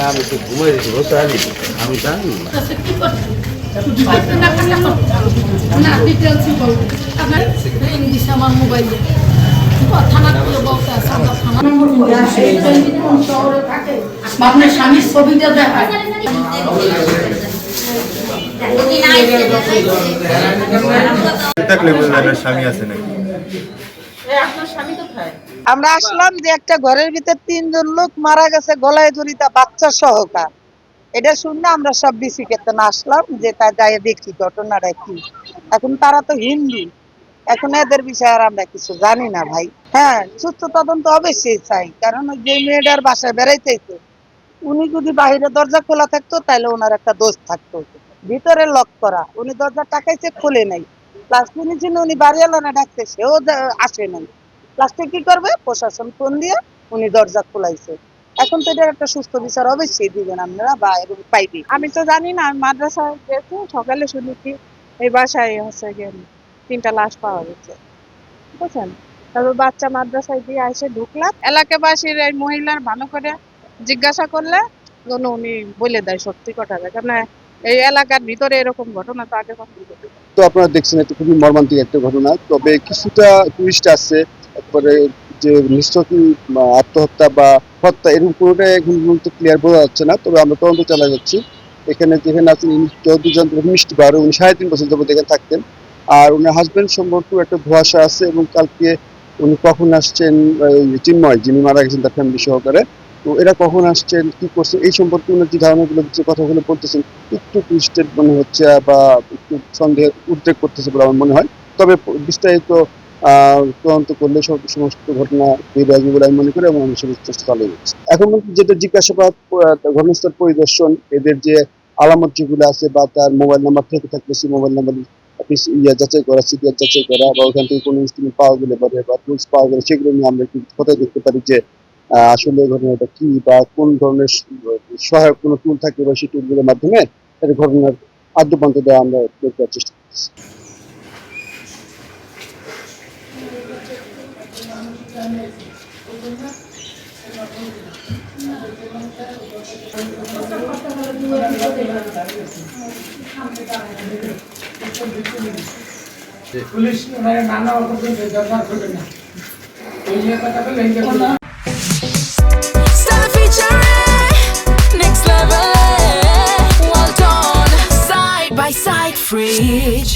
আমি তো ঘুমাই দিচ্ছি, বসে আনি আমি জানি না। আপনার স্বামীর ছবিটা দেখায় স্বামী আছে নাকি? আমরা আসলাম যে একটা ঘরের ভিতর 3 জন লোক মারা গেছে গলায় দড়িটা বাচ্চা সহকার। এটা শুনে আমরা সব বিসিকেতন আসলাম যে তা যাই দেখি ঘটনাটা কি। এখন তারা তো হিন্দু, এখন এদের বিষয়ে আর আমরা কিছু জানি না ভাই। হ্যাঁ, সুস্থ তদন্ত অবশ্যই চাই, কারণ ওই যে মেয়েটার বাসায় বেড়াইতেছে, উনি যদি বাহিরে দরজা খোলা থাকতো তাহলে ওনার একটা দোষ থাকতো। ভিতরে লক করা, উনি দরজা টাকাইছে খুলে নাই, প্লাস ছিল উনি বাড়িওয়ালা ডাকছে সেও আসে নাই, লাস্টে কি করবে, প্রশাসন ফোন দিয়ে উনি দরজা খোলাইছে। এখন তো এটার একটা সুস্থ বিচার অবশ্যই দিবেন আপনারা বা এবং পাইবে। আমি তো জানি না, আমি মাদ্রাসায় গেছি, সকালে শুনেছি এই বাসায় হচ্ছে গিয়ে 3টা লাশ পাওয়া গেছে, বুঝছেন। তারপর বাচ্চা মাদ্রাসায় দিয়ে এসে ঢুকলাম, এলাকাবাসীর এই মহিলার ভালো করে জিজ্ঞাসা করলে উনি বলে দেয় সত্যি কথাটা, কেন এই এলাকার ভিতরে এরকম ঘটনা তো আগে কখনো ঘটেনি। তো আপনারা দেখছেন এটা খুবই মর্মান্তিক একটা ঘটনা, তবে কিছুটা টুরিস্ট আছে, তারপরে যে নিশ্চয়ই আত্মহত্যা বা হত্যা এরকম কোনোটাই এখন পর্যন্ত ক্লিয়ার বোঝা যাচ্ছে না। তবে আমরা তদন্ত চালিয়ে যাচ্ছি। এখানে যেখানে আছেন চৌধুরীজন মিষ্টি বার, উনি 3.5 বছর যাবত এখানে থাকতেন। আর উনার হাজবেন্ড সম্পর্কে একটা ধোঁয়াশা আছে, এবং কালকে উনি কখন আসছেন, চিন্ময় যিনি মারা গেছেন তার ফ্যামিলি সহকারে, তো এরা কখন আসছেন কি করছেন এই সম্পর্কে উনার যে ধারণাগুলো যে কথাগুলো বলতেছেন একটু টুইস্টেড মনে হচ্ছে বা একটু সন্দেহ উদ্রেক করতেছে বলে আমার মনে হয়। তবে বিস্তারিত তদন্ত করলে সমস্ত ঘটনা বেরিয়ে আসবে বলে আমি মনে করি, এবং আমি সেটা চেষ্টা চালিয়ে যাচ্ছি। এখন যেটা জিজ্ঞাসাবাদ, ঘটনাস্থল পরিদর্শন, এদের যে আলামত যেগুলো আছে বা তার মোবাইল নাম্বার থেকে থাকলে সেই মোবাইল নাম্বার যাচাই করা, সিরিয়াল যাচাই করা, বা ওখান থেকে কোনো ইনস্ট্রুমেন্ট পাওয়া গেলে বা টুলস পাওয়া গেলে সেগুলো নিয়ে আমরা একটু কোথায় দেখতে পারি যে আসলে ঘটনাটা কি বা কোন ধরনের সহায়ক কোনো টুল থাকে বা সেই টুলগুলোর মাধ্যমে একটা ঘটনার আদ্যপান্ত দেওয়া আমরা করার চেষ্টা করছি। পুলিশ নানা দরকার করবে না, এই নিয়ে কথা বলে Stella featuring next level. Well done, side by side, fridge.